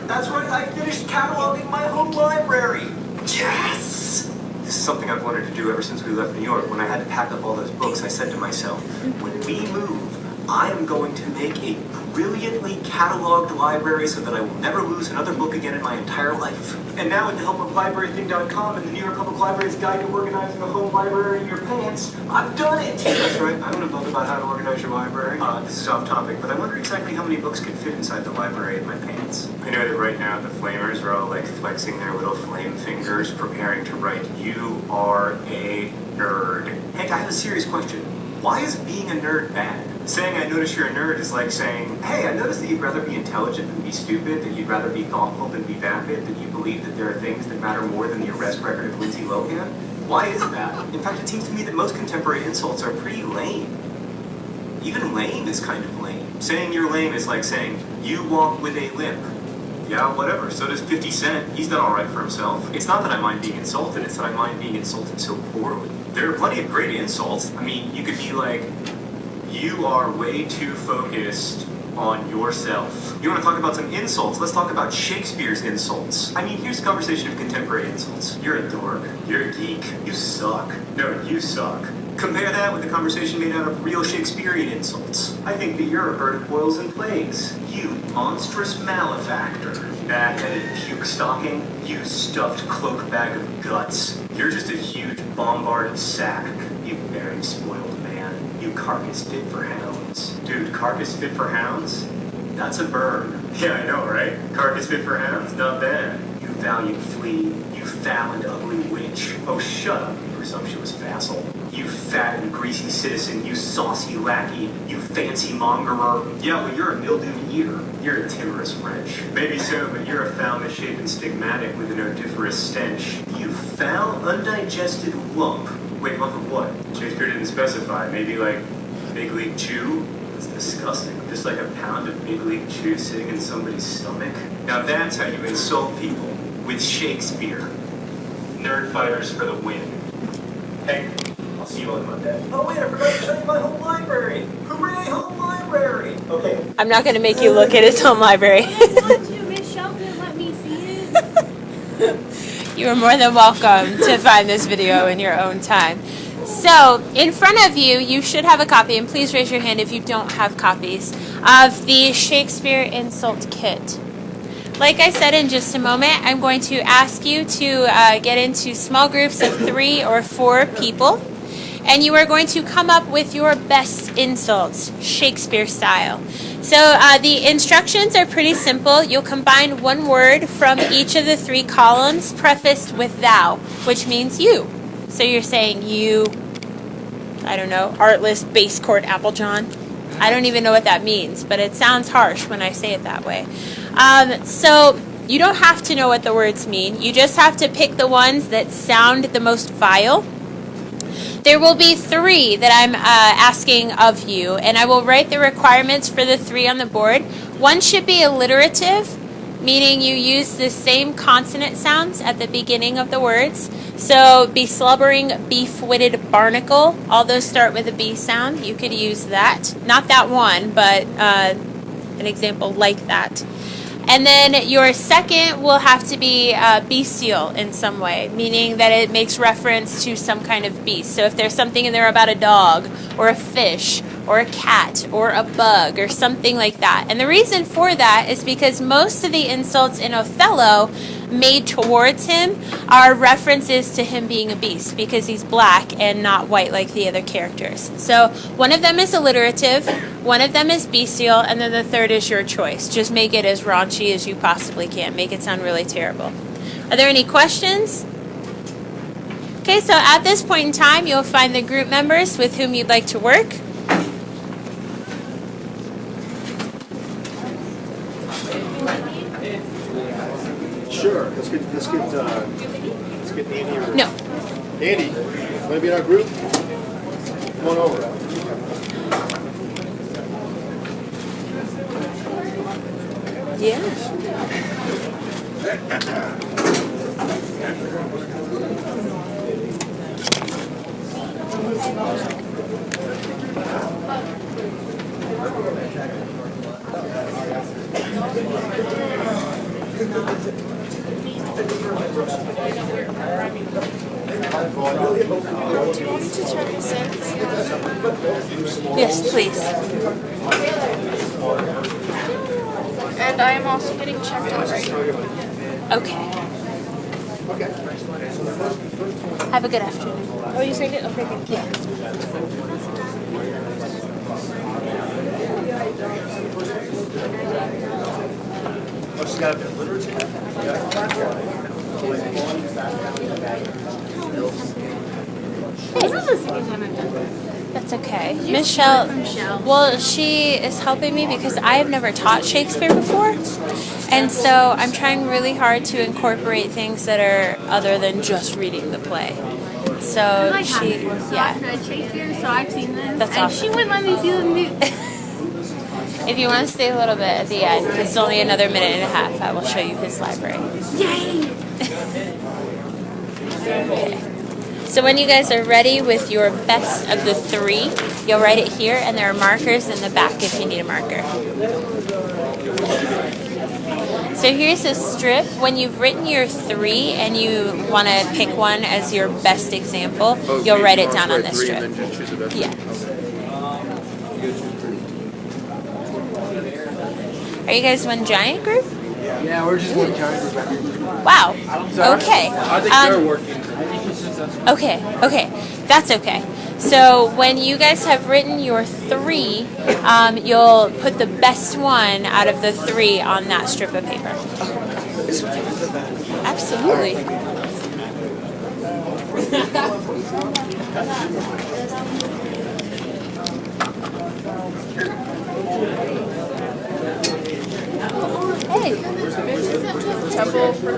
That's right, I finished cataloging my home library. Yes! This is something I've wanted to do ever since we left New York. When I had to pack up all those books, I said to myself, when we move, I am going to make a brilliantly cataloged library so that I will never lose another book again in my entire life. And now with the help of LibraryThing.com and the New York Public Library's Guide to Organizing a Home Library in Your Pants, I've done it! That's right, I want to book about how to organize your library. This is off topic, but I wonder exactly how many books could fit inside the library in my pants. I know that right now the flamers are all like flexing their little flame fingers, preparing to write, "You are a nerd." Hank, I have a serious question. Why is being a nerd bad? Saying I notice you're a nerd is like saying, hey, I notice that you'd rather be intelligent than be stupid, that you'd rather be thoughtful than be vapid, that you believe that there are things that matter more than the arrest record of Lindsay Lohan. Why is that? In fact, it seems to me that most contemporary insults are pretty lame. Even lame is kind of lame. Saying you're lame is like saying, you walk with a limp. Yeah, whatever, so does 50 Cent. He's done alright for himself. It's not that I mind being insulted, it's that I mind being insulted so poorly. There are plenty of great insults. I mean, you could be like, you are way too focused on yourself. You want to talk about some insults? Let's talk about Shakespeare's insults. I mean, here's a conversation of contemporary insults. You're a dork. You're a geek. You suck. No, you suck. Compare that with the conversation made out of real Shakespearean insults. I think that you're a bird of boils and plagues. You monstrous malefactor. Bag-headed puke stocking. You stuffed cloak bag of guts. You're just a huge bombarded sack. You very spoiled man. You carcass fit for hounds. Dude, carcass fit for hounds? That's a burn. Yeah, I know, right? Carcass fit for hounds? Not bad. You valiant flea. You foul and ugly witch. Oh, shut up, you presumptuous vassal. You fat and greasy citizen. You saucy lackey. You fancy mongerer. Yeah, well, you're a mildewed ear. You're a timorous wretch. Maybe so, but you're a foul, misshapen stigmatic with an odoriferous stench. You foul, undigested lump. Wait, lump of what? Shakespeare didn't specify. Maybe like Big League Chew? That's disgusting. Just like a pound of Big League Chew sitting in somebody's stomach. Now that's how you insult people. With Shakespeare. Nerd fighters for the win. Hey, I'll see you on Monday. Oh wait, I forgot to show you my home library. Hooray, home library. Okay. I'm not going to make you look at his home library. I want to. Miss Shelton let me see it. You are more than welcome to find this video in your own time. So, in front of you, you should have a copy, and please raise your hand if you don't have copies, of the Shakespeare Insult Kit. Like I said in just a moment, I'm going to ask you to get into small groups of 3 or 4 people, and you are going to come up with your best insults, Shakespeare style. So the instructions are pretty simple. You'll combine one word from each of the 3 columns prefaced with thou, which means you. So you're saying you, I don't know, artless base court Applejohn. I don't even know what that means, but it sounds harsh when I say it that way. So you don't have to know what the words mean. You just have to pick the ones that sound the most vile. There will be 3 that I'm asking of you, and I will write the requirements for the 3 on the board. One should be alliterative, meaning you use the same consonant sounds at the beginning of the words. So, be slubbering, beef-witted barnacle. All those start with a B sound. You could use that. Not that one, but an example like that. And then your second will have to be bestial in some way, meaning that it makes reference to some kind of beast. So if there's something in there about a dog or a fish or a cat or a bug or something like that. And the reason for that is because most of the insults in Othello made towards him are references to him being a beast because he's black and not white like the other characters. So one of them is alliterative, one of them is bestial, and then the third is your choice. Just make it as raunchy as you possibly can. Make it sound really terrible. Are there any questions? Okay, so at this point in time, you'll find the group members with whom you'd like to work. Sure. Let's get Andy. Or No. Andy, want to be in our group? Come on over. Yeah. Yes, please. And I am also getting checked out right now. Okay. Have a good afternoon. Oh, you signed it? Okay, thank you. What's got a bit of literature? That's okay. Michelle, well, she is helping me because I have never taught Shakespeare before. And so I'm trying really hard to incorporate things that are other than just reading the play. So she, yeah. read Shakespeare, so I've seen this. That's and awesome. she wouldn't let me see the movie. If you want to stay a little bit at the end, because it's only another minute and a half, I will show you his library. Yay! Okay. So when you guys are ready with your best of the 3, you'll write it here, and there are markers in the back if you need a marker. So here's a strip. When you've written your 3 and you want to pick one as your best example, you'll write it down on this strip. Yeah. Are you guys one giant group? Yeah, we're just one giant group. Wow. Okay. I think they're working. Okay. That's okay. So when you guys have written your 3, you'll put the best one out of the 3 on that strip of paper. Absolutely. Hey.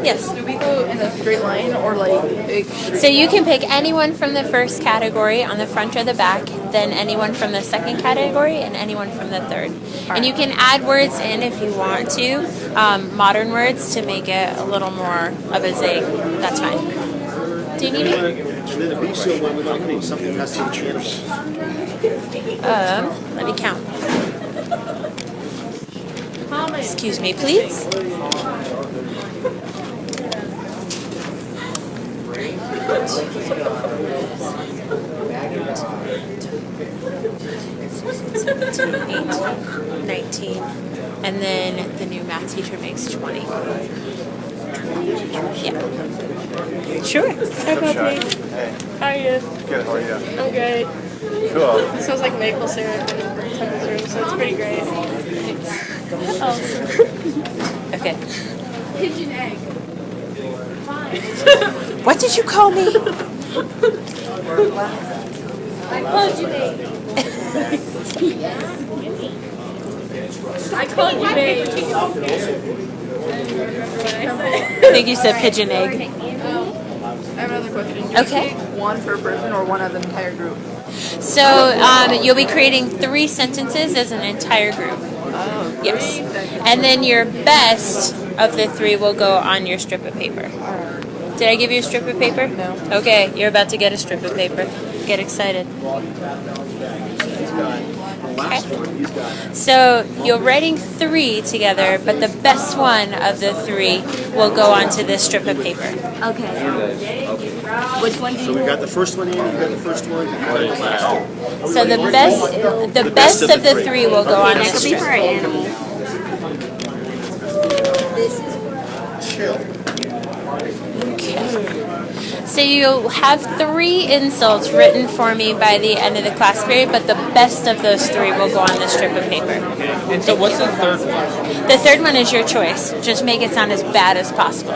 Yes. Do we go in a straight line or like big? So you can pick anyone from the first category on the front or the back, then anyone from the second category, and anyone from the third. And you can add words in if you want to, modern words to make it a little more of a zing. That's fine. Do you need it? And then the bestial one, we want to make something that's in chairs. Let me count. Excuse me, please. $17, $8, $19, and then the new math teacher makes $20. Yeah. Sure. Hi, Bethany. Hey, How are you? good. How are you? I'm great. Cool. It smells like maple syrup in Tony's room, so it's pretty great. Oh. Okay. Pigeon egg. Fine. What did you call me? I called you babe. I called you babe. I think you said pigeon egg. I have another question. You Okay. pick one per person or one of the entire group? So you'll be creating 3 sentences as an entire group. Oh, Yes. And then your best of the 3 will go on your strip of paper. Did I give you a strip of paper? No. Okay, you're about to get a strip of paper. Get excited. Okay. So you're writing 3 together, but the best one of the 3 will go onto this strip of paper. Okay. Which one do So we got the first one in, you got the first one. So the best of the 3 will go on this Paper or strip. animal? So you'll have 3 insults written for me by the end of the class period, but the best of those 3 will go on this strip of paper. And so what's the third one? The third one is your choice. Just make it sound as bad as possible.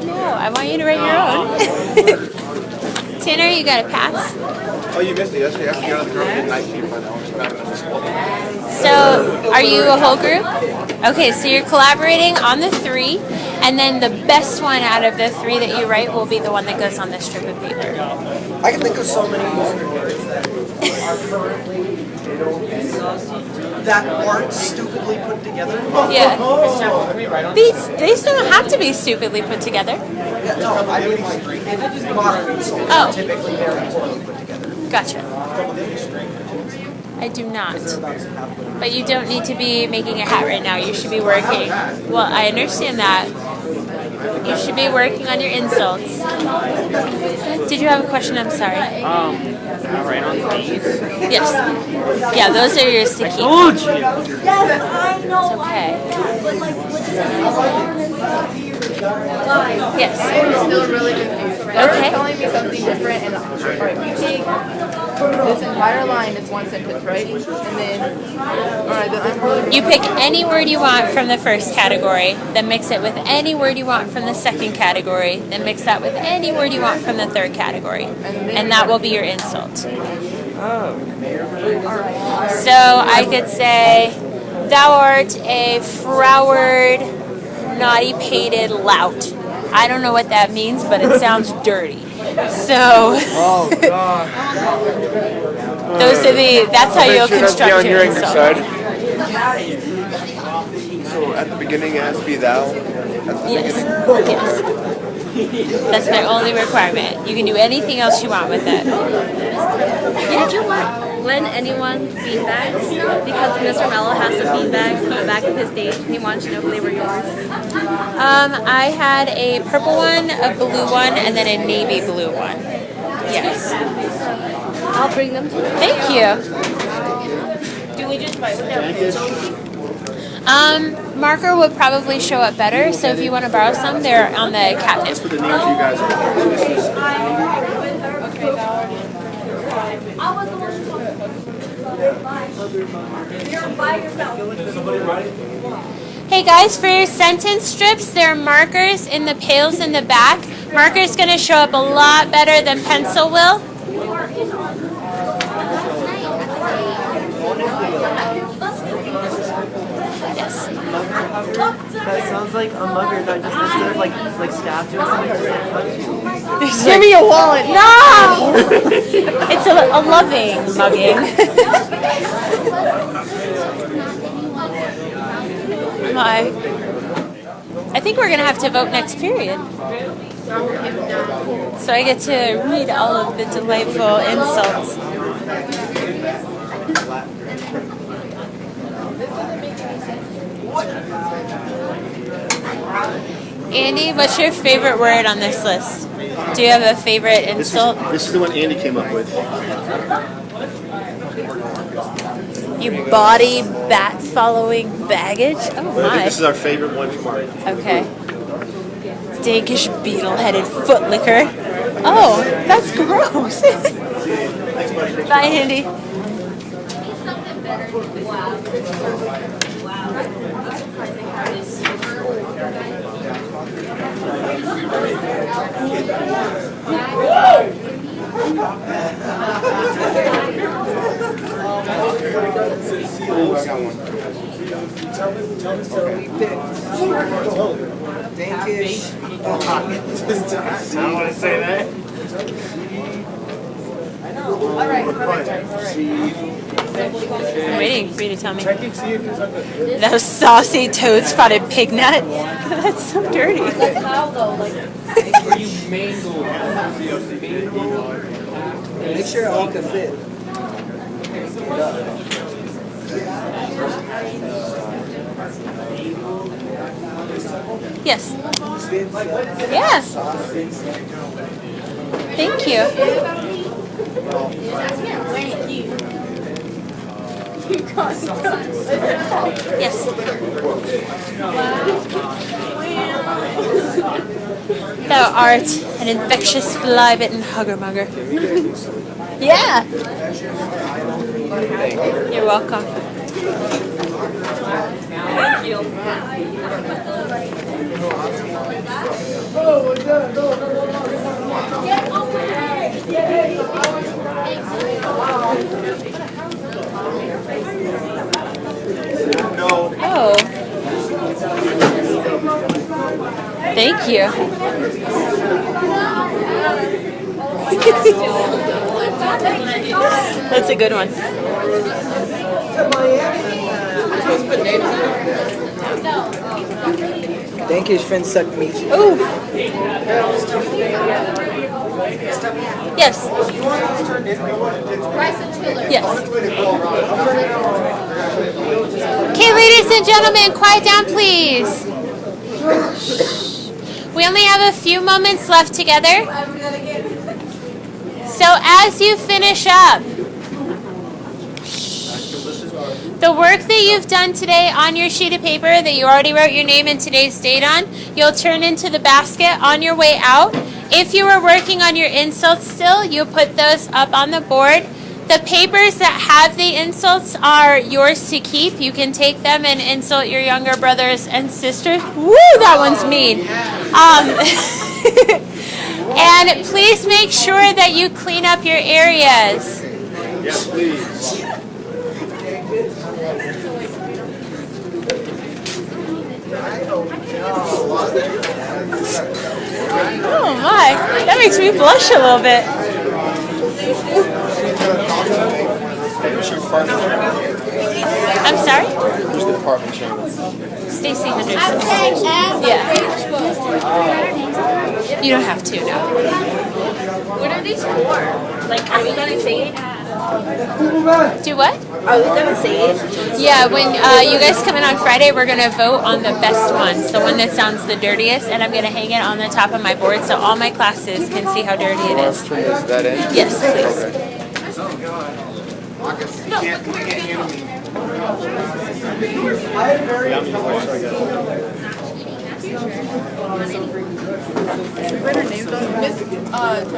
No, I want you to write your own. Tanner, you got a pass? Oh, you missed it yesterday. I have to get out of the group at 19 by now. It's not enough school. So, are you a whole group? Okay, so you're collaborating on the 3, and then the best one out of the 3 that you write will be the one that goes on this strip of paper. I can think of so many words that aren't stupidly put together. Yeah. These don't have to be stupidly put together. Yeah, no, I mean like modern insults Oh. are typically very poorly put together. Gotcha. I do not. But you don't need to be making a hat right now. You should be working. Well, I understand that. You should be working on your insults. Did you have a question? I'm sorry. Right on these. Yes. Yeah, those are yours to keep. Told you. Yes, I know. It's okay. Yes. I'm still really confused. They Okay. were telling me something different, and alright, you take this entire line is one sentence, right? And then, alright, then I'm really You pick any word you want from the first category, then mix it with any word you want from the second category, then mix that with any word you want from the third category. And that will be your insult. So I could say, thou art a froward, naughty-pated lout. I don't know what that means, but it sounds dirty. So that's how you'll construct your insult. So at the beginning, it has to be thou. At the Yes. That's my only requirement. You can do anything else you want with it. Did you lend anyone beanbags? Because Mr. Mello has some beanbags on the back of his stage. He wanted to know if they were yours. I had a purple one, a blue one, and then a navy blue one. Yes. I'll bring them to you. Thank you. Do we just fight with them? Marker would probably show up better, so if you want to borrow some, they're on the cabinet. Let's put the names of you guys Hey guys, for your sentence strips, there are markers in the pails in the back. Marker's going to show up a lot better than pencil will. Yes. That sounds like a mugger that just instead of like stabbed you or something, just like hugged you. Give me your wallet. No! It's a loving mugging. I think we're going to have to vote next period. So I get to read all of the delightful insults. Andy, what's your favorite word on this list? Do you have a favorite insult? This is the one Andy came up with. You body bat following baggage? Oh my. This is our favorite one from our. Okay. Dankish beetle-headed footlicker. Oh, that's gross. Bye, Andy. we picked Dankish. I don't want to say that. I'm waiting for you to tell me. Check and see if it's on the. Those saucy toad spotted pig nut. That's so dirty. Make sure it all can fit. Yes. Yeah. Thank you. Yes. Thou art an infectious fly-bitten hugger-mugger. Yeah. You're welcome. Thank you. Oh. Thank you. That's a good one. Dankish friends suck meat. Ooh. Yes. Yes. Okay, ladies and gentlemen, quiet down, please. We only have a few moments left together. So as you finish up, the work that you've done today on your sheet of paper that you already wrote your name and today's date on, you'll turn into the basket on your way out. If you were working on your insults still, you'll put those up on the board. The papers that have the insults are yours to keep. You can take them and insult your younger brothers and sisters. Woo, that one's mean. And please make sure that you clean up your areas. Yes, please. Oh my, that makes me blush a little bit. I'm sorry? Who's the department chairman? Stacy Henderson. Yeah. You don't have to, no. What are these for? Like, are we gonna say it? Do what? Are we gonna say it? Yeah, when you guys come in on Friday, we're going to vote on the best ones, the one that sounds the dirtiest, and I'm going to hang it on the top of my board so all my classes can see how dirty it is. Is that it? Yes, please. Write her name down. Miss